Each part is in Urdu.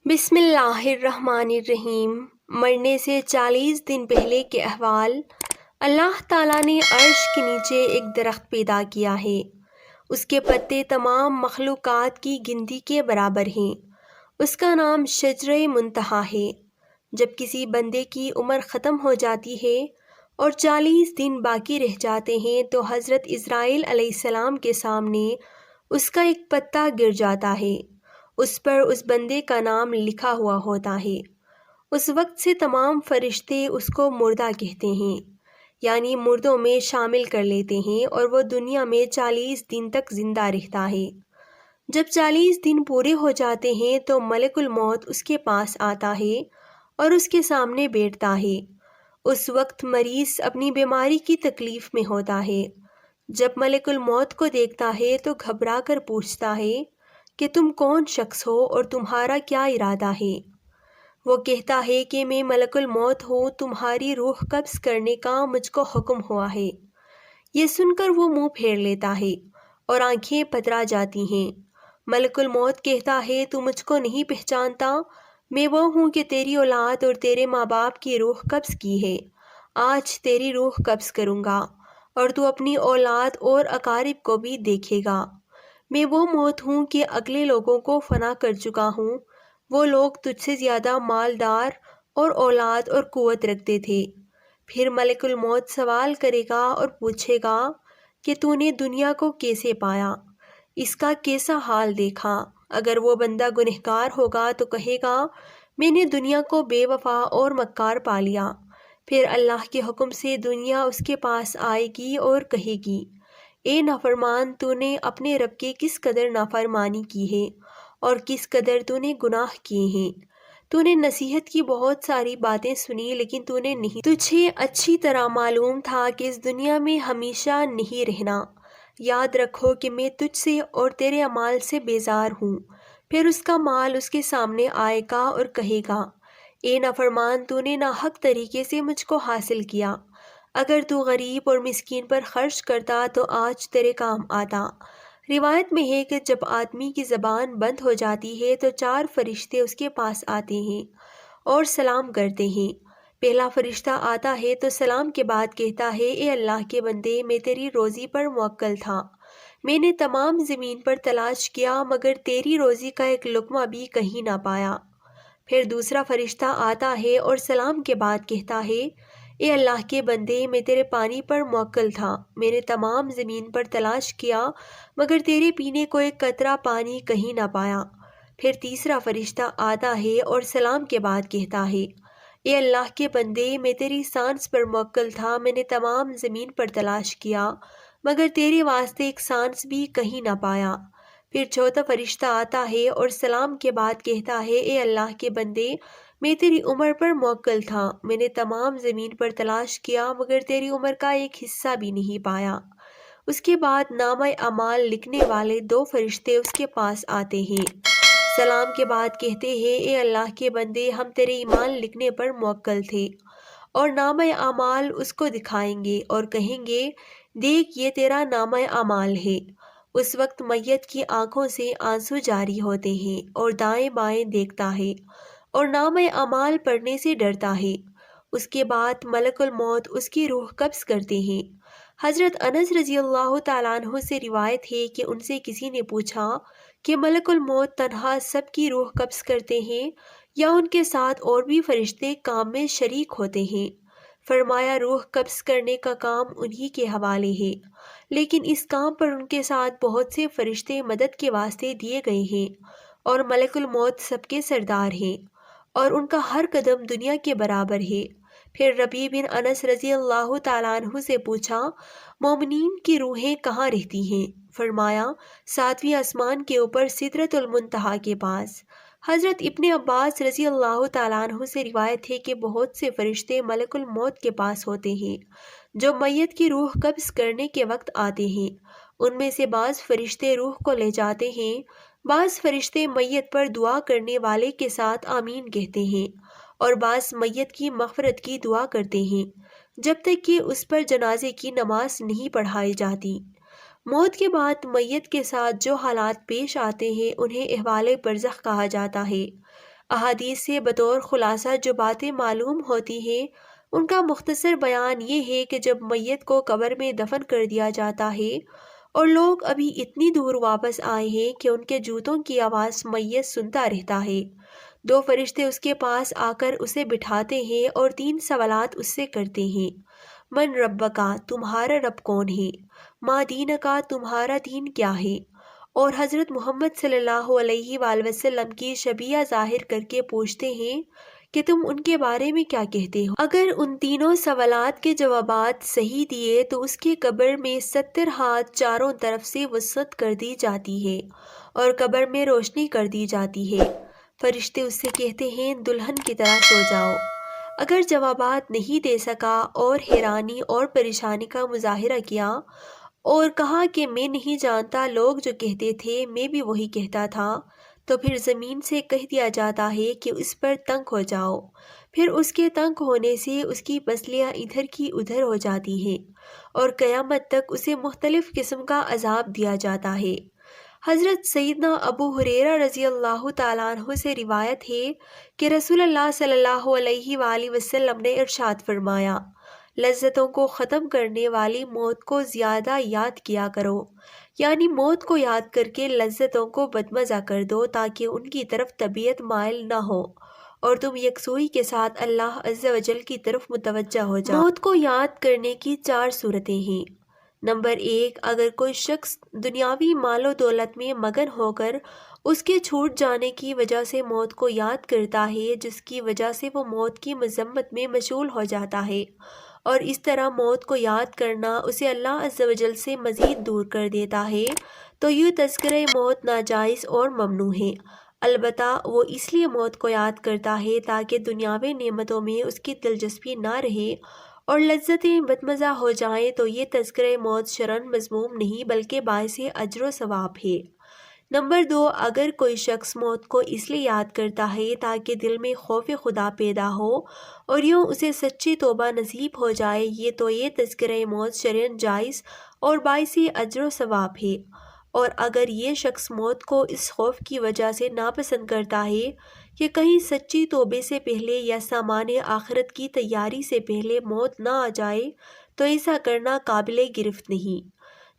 بسم اللہ الرحمن الرحیم۔ مرنے سے 40 دن پہلے کے احوال۔ اللہ تعالیٰ نے عرش کے نیچے ایک درخت پیدا کیا ہے۔ اس کے پتے تمام مخلوقات کی گنتی کے برابر ہیں۔ اس کا نام شجرہ منتہا ہے۔ جب کسی بندے کی عمر ختم ہو جاتی ہے اور 40 دن باقی رہ جاتے ہیں تو حضرت اسرائیل علیہ السلام کے سامنے اس کا ایک پتا گر جاتا ہے۔ اس پر اس بندے کا نام لکھا ہوا ہوتا ہے۔ اس وقت سے تمام فرشتے اس کو مردہ کہتے ہیں، یعنی مردوں میں شامل کر لیتے ہیں، اور وہ دنیا میں 40 دن تک زندہ رہتا ہے۔ جب 40 دن پورے ہو جاتے ہیں تو ملک الموت اس کے پاس آتا ہے اور اس کے سامنے بیٹھتا ہے۔ اس وقت مریض اپنی بیماری کی تکلیف میں ہوتا ہے۔ جب ملک الموت کو دیکھتا ہے تو گھبرا کر پوچھتا ہے کہ تم کون شخص ہو اور تمہارا کیا ارادہ ہے؟ وہ کہتا ہے کہ میں ملک الموت ہوں، تمہاری روح قبض کرنے کا مجھ کو حکم ہوا ہے۔ یہ سن کر وہ منہ پھیر لیتا ہے اور آنکھیں پترا جاتی ہیں۔ ملک الموت کہتا ہے تو مجھ کو نہیں پہچانتا؟ میں وہ ہوں کہ تیری اولاد اور تیرے ماں باپ کی روح قبض کی ہے۔ آج تیری روح قبض کروں گا اور تو اپنی اولاد اور اقارب کو بھی دیکھے گا۔ میں وہ موت ہوں کہ اگلے لوگوں کو فنا کر چکا ہوں۔ وہ لوگ تجھ سے زیادہ مالدار اور اولاد اور قوت رکھتے تھے۔ پھر ملک الموت سوال کرے گا اور پوچھے گا کہ تو نے دنیا کو کیسے پایا؟ اس کا کیسا حال دیکھا؟ اگر وہ بندہ گنہگار ہوگا تو کہے گا میں نے دنیا کو بے وفا اور مکار پا لیا۔ پھر اللہ کے حکم سے دنیا اس کے پاس آئے گی اور کہے گی اے نافرمان، تو نے اپنے رب کے کس قدر نافرمانی کی ہے اور کس قدر تو نے گناہ کیے ہیں۔ تو نے نصیحت کی بہت ساری باتیں سنی لیکن تو نے نہیں، تجھے اچھی طرح معلوم تھا کہ اس دنیا میں ہمیشہ نہیں رہنا۔ یاد رکھو کہ میں تجھ سے اور تیرے اعمال سے بیزار ہوں۔ پھر اس کا مال اس کے سامنے آئے گا اور کہے گا اے نافرمان، تو نے ناحق طریقے سے مجھ کو حاصل کیا۔ اگر تو غریب اور مسکین پر خرچ کرتا تو آج تیرے کام آتا۔ روایت میں ہے کہ جب آدمی کی زبان بند ہو جاتی ہے تو 4 فرشتے اس کے پاس آتے ہیں اور سلام کرتے ہیں۔ پہلا فرشتہ آتا ہے تو سلام کے بعد کہتا ہے اے اللہ کے بندے، میں تیری روزی پر موکل تھا۔ میں نے تمام زمین پر تلاش کیا مگر تیری روزی کا ایک لقمہ بھی کہیں نہ پایا۔ پھر دوسرا فرشتہ آتا ہے اور سلام کے بعد کہتا ہے اے اللہ کے بندے، میں تیرے پانی پر موکل تھا۔ میں نے تمام زمین پر تلاش کیا مگر تیرے پینے کو ایک قطرہ پانی کہیں نہ پایا۔ پھر تیسرا فرشتہ آتا ہے اور سلام کے بعد کہتا ہے اے اللہ کے بندے، میں تیری سانس پر موکل تھا۔ میں نے تمام زمین پر تلاش کیا مگر تیرے واسطے ایک سانس بھی کہیں نہ پایا۔ پھر چوتھا فرشتہ آتا ہے اور سلام کے بعد کہتا ہے اے اللہ کے بندے، میں تیری عمر پر موکل تھا۔ میں نے تمام زمین پر تلاش کیا مگر تیری عمر کا ایک حصہ بھی نہیں پایا۔ اس کے بعد نامہ اعمال لکھنے والے 2 فرشتے اس کے پاس آتے ہیں۔ سلام کے بعد کہتے ہیں اے اللہ کے بندے، ہم تیرے ایمان لکھنے پر موکل تھے، اور نامہ اعمال اس کو دکھائیں گے اور کہیں گے دیکھ یہ تیرا نامہ اعمال ہے۔ اس وقت میت کی آنکھوں سے آنسو جاری ہوتے ہیں اور دائیں بائیں دیکھتا ہے اور نامہ اعمال پڑھنے سے ڈرتا ہے۔ اس کے بعد ملک الموت اس کی روح قبض کرتے ہیں۔ حضرت انس رضی اللہ تعالیٰ عنہ سے روایت ہے کہ ان سے کسی نے پوچھا کہ ملک الموت تنہا سب کی روح قبض کرتے ہیں یا ان کے ساتھ اور بھی فرشتے کام میں شریک ہوتے ہیں؟ فرمایا روح قبض کرنے کا کام انہی کے حوالے ہے، لیکن اس کام پر ان کے ساتھ بہت سے فرشتے مدد کے واسطے دیے گئے ہیں، اور ملک الموت سب کے سردار ہیں اور ان کا ہر قدم دنیا کے برابر ہے۔ پھر ربیع بن انس رضی اللہ تعالیٰ عنہ سے پوچھا مومنین کی روحیں کہاں رہتی ہیں؟ فرمایا 7ویں آسمان کے اوپر سدرۃ المنتہا کے پاس۔ حضرت ابن عباس رضی اللہ تعالیٰ عنہ سے روایت ہے کہ بہت سے فرشتے ملک الموت کے پاس ہوتے ہیں جو میت کی روح قبض کرنے کے وقت آتے ہیں۔ ان میں سے بعض فرشتے روح کو لے جاتے ہیں، بعض فرشتے میت پر دعا کرنے والے کے ساتھ آمین کہتے ہیں، اور بعض میت کی مغفرت کی دعا کرتے ہیں جب تک کہ اس پر جنازے کی نماز نہیں پڑھائی جاتی۔ موت کے بعد میت کے ساتھ جو حالات پیش آتے ہیں انہیں احوال برزخ کہا جاتا ہے۔ احادیث سے بطور خلاصہ جو باتیں معلوم ہوتی ہیں ان کا مختصر بیان یہ ہے کہ جب میت کو قبر میں دفن کر دیا جاتا ہے اور لوگ ابھی اتنی دور واپس آئے ہیں کہ ان کے جوتوں کی آواز میت سنتا رہتا ہے، 2 فرشتے اس کے پاس آ کر اسے بٹھاتے ہیں اور 3 سوالات اس سے کرتے ہیں۔ من ربکا، تمہارا رب کون ہے؟ ما دینکا، تمہارا دین کیا ہے؟ اور حضرت محمد صلی اللہ علیہ وآلہ وسلم کی شبیہ ظاہر کر کے پوچھتے ہیں کہ تم ان کے بارے میں کیا کہتے ہو؟ اگر ان تینوں سوالات کے جوابات صحیح دیے تو اس کے قبر میں 70 ہاتھ چاروں طرف سے وسعت کر دی جاتی ہے اور قبر میں روشنی کر دی جاتی ہے۔ فرشتے اس سے کہتے ہیں دلہن کی طرح سو جاؤ۔ اگر جوابات نہیں دے سکا اور حیرانی اور پریشانی کا مظاہرہ کیا اور کہا کہ میں نہیں جانتا، لوگ جو کہتے تھے میں بھی وہی کہتا تھا، تو پھر زمین سے کہہ دیا جاتا ہے کہ اس پر تنگ ہو جاؤ، پھر اس کے تنگ ہونے سے اس کی پسلیاں ادھر کی ادھر ہو جاتی ہیں اور قیامت تک اسے مختلف قسم کا عذاب دیا جاتا ہے۔ حضرت سیدنا ابو ہریرہ رضی اللہ تعالیٰ عنہ سے روایت ہے کہ رسول اللہ صلی اللہ علیہ وآلہ وسلم نے ارشاد فرمایا، لذتوں کو ختم کرنے والی موت کو زیادہ یاد کیا کرو، یعنی موت کو یاد کر کے لذتوں کو بدمزہ کر دو تاکہ ان کی طرف طبیعت مائل نہ ہو اور تم یکسوئی کے ساتھ اللہ عز و جل کی طرف متوجہ ہو جاؤ۔ موت کو یاد کرنے کی 4 صورتیں ہیں۔ نمبر 1، اگر کوئی شخص دنیاوی مال و دولت میں مگن ہو کر اس کے چھوٹ جانے کی وجہ سے موت کو یاد کرتا ہے، جس کی وجہ سے وہ موت کی مذمت میں مشغول ہو جاتا ہے، اور اس طرح موت کو یاد کرنا اسے اللہ عز و جل سے مزید دور کر دیتا ہے، تو یہ تذکرہ موت ناجائز اور ممنوع ہے۔ البتہ وہ اس لیے موت کو یاد کرتا ہے تاکہ دنیاوی نعمتوں میں اس کی دلچسپی نہ رہے اور لذتیں بدمزہ ہو جائیں، تو یہ تذکرہ موت شرعاً مذموم نہیں بلکہ باعث اجر و ثواب ہے۔ نمبر 2، اگر کوئی شخص موت کو اس لیے یاد کرتا ہے تاکہ دل میں خوف خدا پیدا ہو اور یوں اسے سچی توبہ نصیب ہو جائے، یہ تذکرہ موت شرعاً جائز اور باعث اجر و ثواب ہے۔ اور اگر یہ شخص موت کو اس خوف کی وجہ سے ناپسند کرتا ہے کہ کہیں سچی توبے سے پہلے یا سامان آخرت کی تیاری سے پہلے موت نہ آ جائے، تو ایسا کرنا قابل گرفت نہیں۔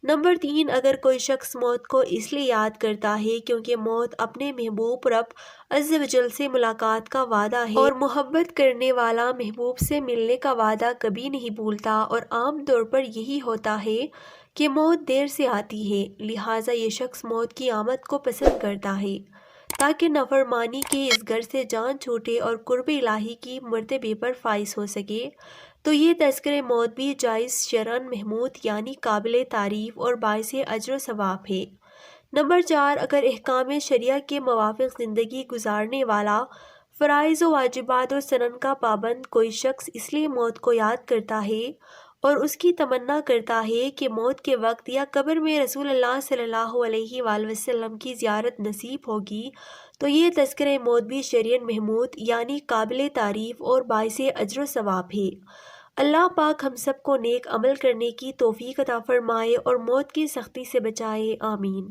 نمبر 3، اگر کوئی شخص موت کو اس لیے یاد کرتا ہے کیونکہ موت اپنے محبوب رب عز و جل سے ملاقات کا وعدہ ہے اور محبت کرنے والا محبوب سے ملنے کا وعدہ کبھی نہیں بھولتا، اور عام طور پر یہی ہوتا ہے کہ موت دیر سے آتی ہے، لہٰذا یہ شخص موت کی آمد کو پسند کرتا ہے تاکہ نافرمانی کے اس گھر سے جان چھوٹے اور قرب الہی کی مرتبے پر فائز ہو سکے، تو یہ تذکرہ موت بھی جائز شرعاً محمود یعنی قابل تعریف اور باعث اجر و ثواب ہے۔ نمبر 4، اگر احکام شریعہ کے موافق زندگی گزارنے والا، فرائض و واجبات اور سنن کا پابند کوئی شخص اس لیے موت کو یاد کرتا ہے اور اس کی تمنا کرتا ہے کہ موت کے وقت یا قبر میں رسول اللہ صلی اللہ علیہ وآلہ وسلم کی زیارت نصیب ہوگی، تو یہ تذکرہ موت بھی شرعاً محمود یعنی قابل تعریف اور باعث اجر و ثواب ہے۔ اللہ پاک ہم سب کو نیک عمل کرنے کی توفیق عطا فرمائے اور موت کی سختی سے بچائے، آمین۔